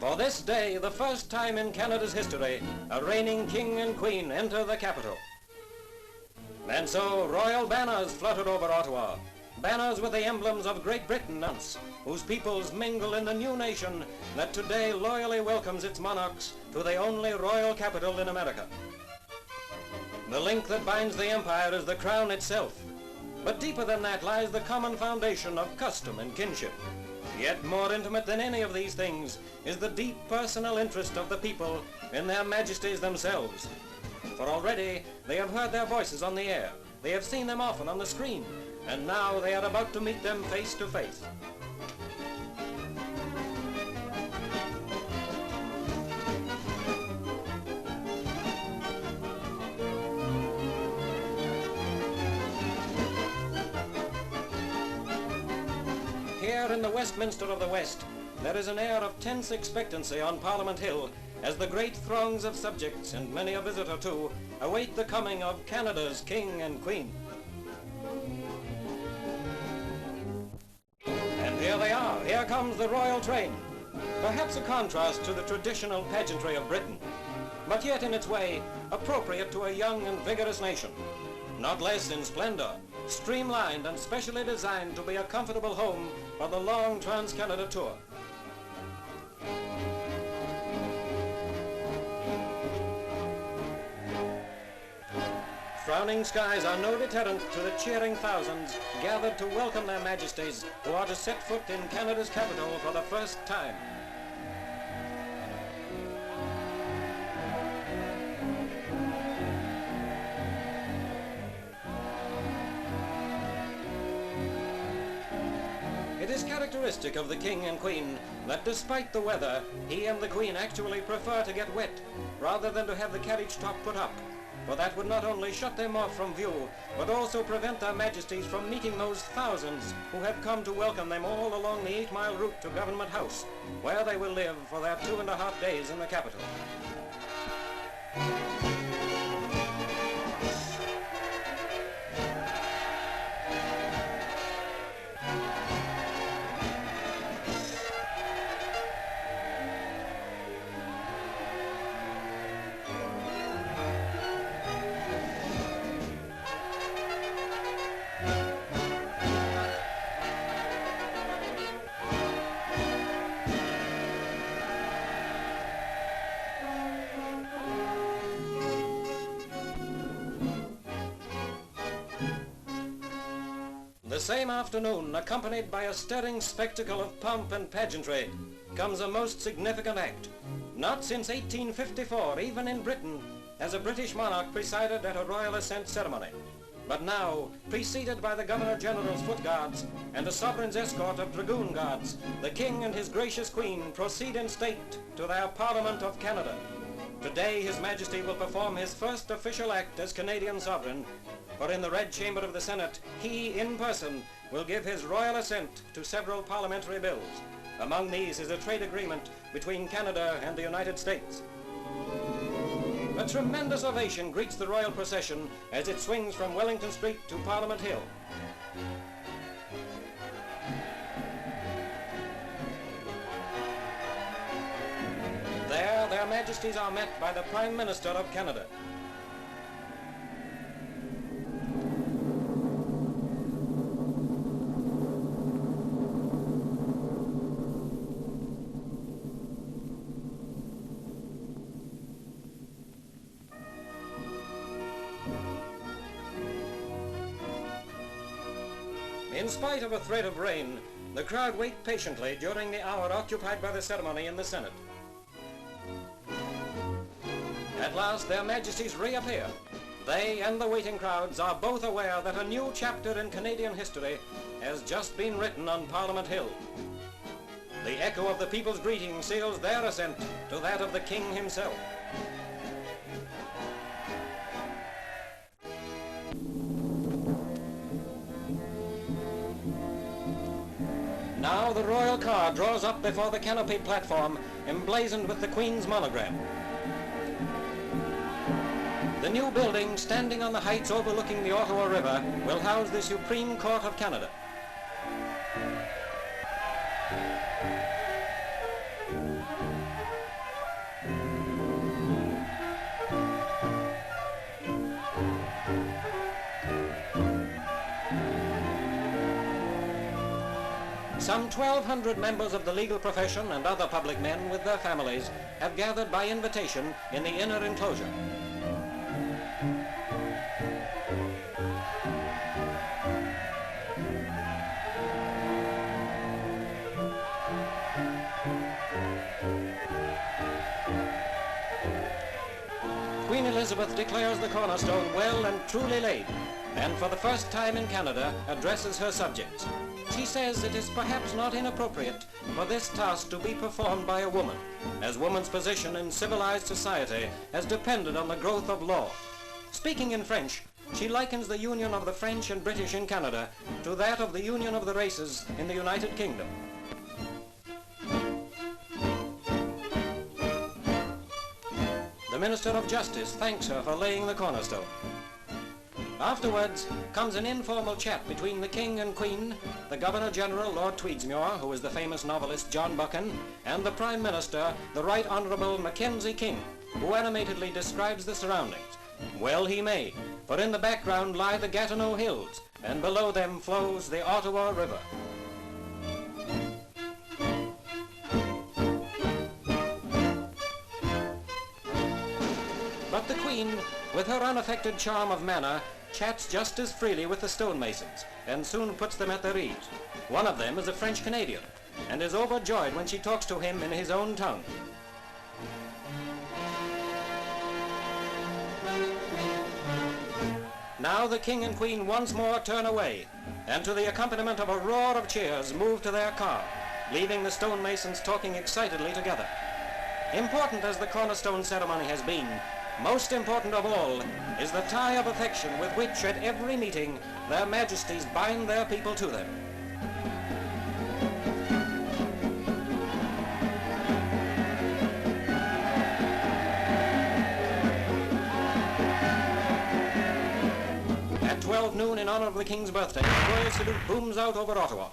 For this day, the first time in Canada's history, a reigning king and queen enter the capital. And so, royal banners fluttered over Ottawa, banners with the emblems of Great Britain, whose peoples mingle in the new nation that today loyally welcomes its monarchs to the only royal capital in America. The link that binds the empire is the crown itself, but deeper than that lies the common foundation of custom and kinship. Yet more intimate than any of these things is the deep personal interest of the people in their majesties themselves. For already they have heard their voices on the air, they have seen them often on the screen, and now they are about to meet them face to face. Here in the Westminster of the West, there is an air of tense expectancy on Parliament Hill as the great throngs of subjects, and many a visitor too, await the coming of Canada's King and Queen. And here they are, here comes the royal train. Perhaps a contrast to the traditional pageantry of Britain, but yet in its way appropriate to a young and vigorous nation. Not less in splendor, streamlined and specially designed to be a comfortable home for the long Trans-Canada tour. Frowning skies are no deterrent to the cheering thousands gathered to welcome their majesties who are to set foot in Canada's capital for the first time. It is characteristic of the King and Queen that despite the weather, he and the Queen actually prefer to get wet rather than to have the carriage top put up, for that would not only shut them off from view, but also prevent their majesties from meeting those thousands who have come to welcome them all along the 8-mile route to Government House, where they will live for their 2.5 days in the capital. The same afternoon, accompanied by a stirring spectacle of pomp and pageantry, comes a most significant act. Not since 1854, even in Britain, has a British monarch presided at a royal assent ceremony. But now, preceded by the Governor-General's Footguards and a sovereign's escort of Dragoon guards, the King and his gracious Queen proceed in state to their Parliament of Canada. Today, His Majesty will perform his first official act as Canadian sovereign, for in the Red Chamber of the Senate, he, in person, will give his royal assent to several parliamentary bills. Among these is a trade agreement between Canada and the United States. A tremendous ovation greets the royal procession as it swings from Wellington Street to Parliament Hill. There, their majesties are met by the Prime Minister of Canada. In spite of a threat of rain, the crowd wait patiently during the hour occupied by the ceremony in the Senate. At last, their majesties reappear. They and the waiting crowds are both aware that a new chapter in Canadian history has just been written on Parliament Hill. The echo of the people's greeting seals their assent to that of the King himself. Now the royal car draws up before the canopied platform, emblazoned with the Queen's monogram. The new building, standing on the heights overlooking the Ottawa River, will house the Supreme Court of Canada. Some 1,200 members of the legal profession and other public men with their families have gathered by invitation in the inner enclosure. Queen Elizabeth declares the cornerstone well and truly laid, and for the first time in Canada addresses her subjects. She says it is perhaps not inappropriate for this task to be performed by a woman, as woman's position in civilized society has depended on the growth of law. Speaking in French, she likens the union of the French and British in Canada to that of the union of the races in the United Kingdom. The Minister of Justice thanks her for laying the cornerstone. Afterwards comes an informal chat between the King and Queen, the Governor-General, Lord Tweedsmuir, who is the famous novelist John Buchan, and the Prime Minister, the Right Honourable Mackenzie King, who animatedly describes the surroundings. Well he may, for in the background lie the Gatineau Hills, and below them flows the Ottawa River. But the Queen, with her unaffected charm of manner, chats just as freely with the stonemasons, and soon puts them at their ease. One of them is a French Canadian, and is overjoyed when she talks to him in his own tongue. Now the King and Queen once more turn away, and to the accompaniment of a roar of cheers move to their car, leaving the stonemasons talking excitedly together. Important as the cornerstone ceremony has been, most important of all is the tie of affection with which at every meeting their Majesties bind their people to them. At 12 noon in honor of the King's birthday, the royal salute booms out over Ottawa.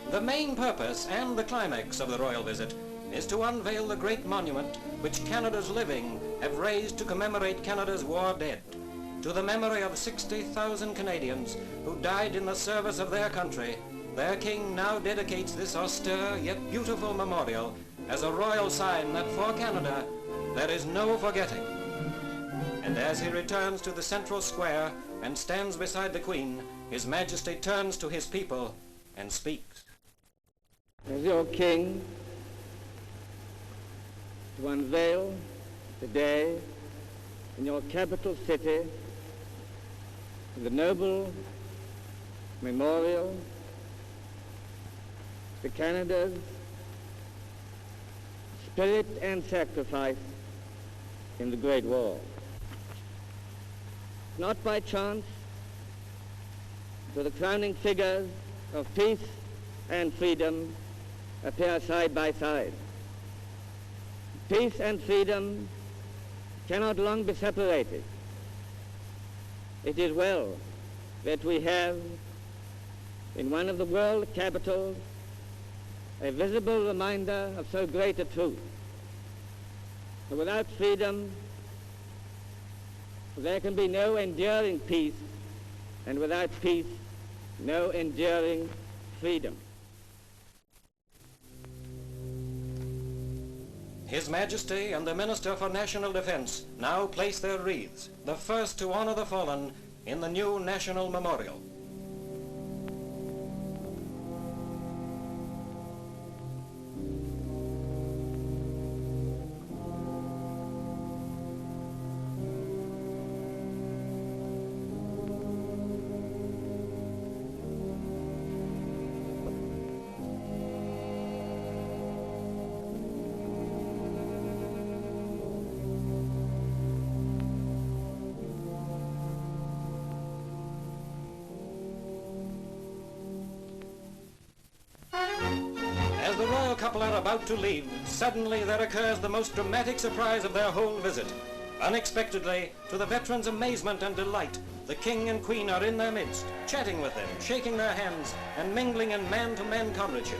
The main purpose and the climax of the royal visit is to unveil the great monument which Canada's living have raised to commemorate Canada's war dead, to the memory of 60,000 Canadians who died in the service of their country. Their King now dedicates this austere yet beautiful memorial as a royal sign that for Canada there is no forgetting. And as he returns to the central square and stands beside the Queen, His Majesty turns to his people and speaks. As your King, to unveil today in your capital city the noble memorial to Canada's spirit and sacrifice in the Great War. Not by chance do the crowning figures of peace and freedom appear side by side. Peace and freedom cannot long be separated. It is well that we have in one of the world capitals a visible reminder of so great a truth. Without freedom, there can be no enduring peace, and without peace, no enduring freedom. His Majesty and the Minister for National Defence now place their wreaths, the first to honor the fallen, in the new National Memorial. As the royal couple are about to leave, suddenly there occurs the most dramatic surprise of their whole visit. Unexpectedly, to the veterans' amazement and delight, the King and Queen are in their midst, chatting with them, shaking their hands, and mingling in man-to-man comradeship.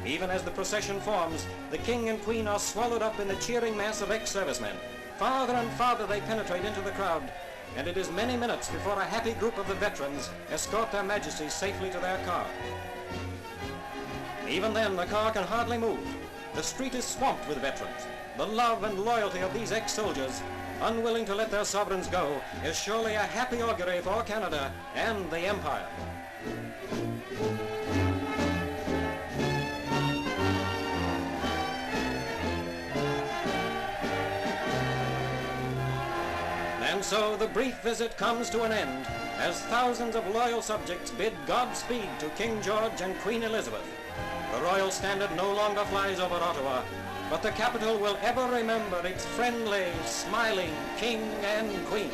Even as the procession forms, the King and Queen are swallowed up in the cheering mass of ex-servicemen. Farther and farther they penetrate into the crowd, and it is many minutes before a happy group of the veterans escort their Majesties safely to their car. Even then, the car can hardly move. The street is swamped with veterans. The love and loyalty of these ex-soldiers, unwilling to let their sovereigns go, is surely a happy augury for Canada and the Empire. And so the brief visit comes to an end, as thousands of loyal subjects bid Godspeed to King George and Queen Elizabeth. The royal standard no longer flies over Ottawa, but the capital will ever remember its friendly, smiling King and Queen.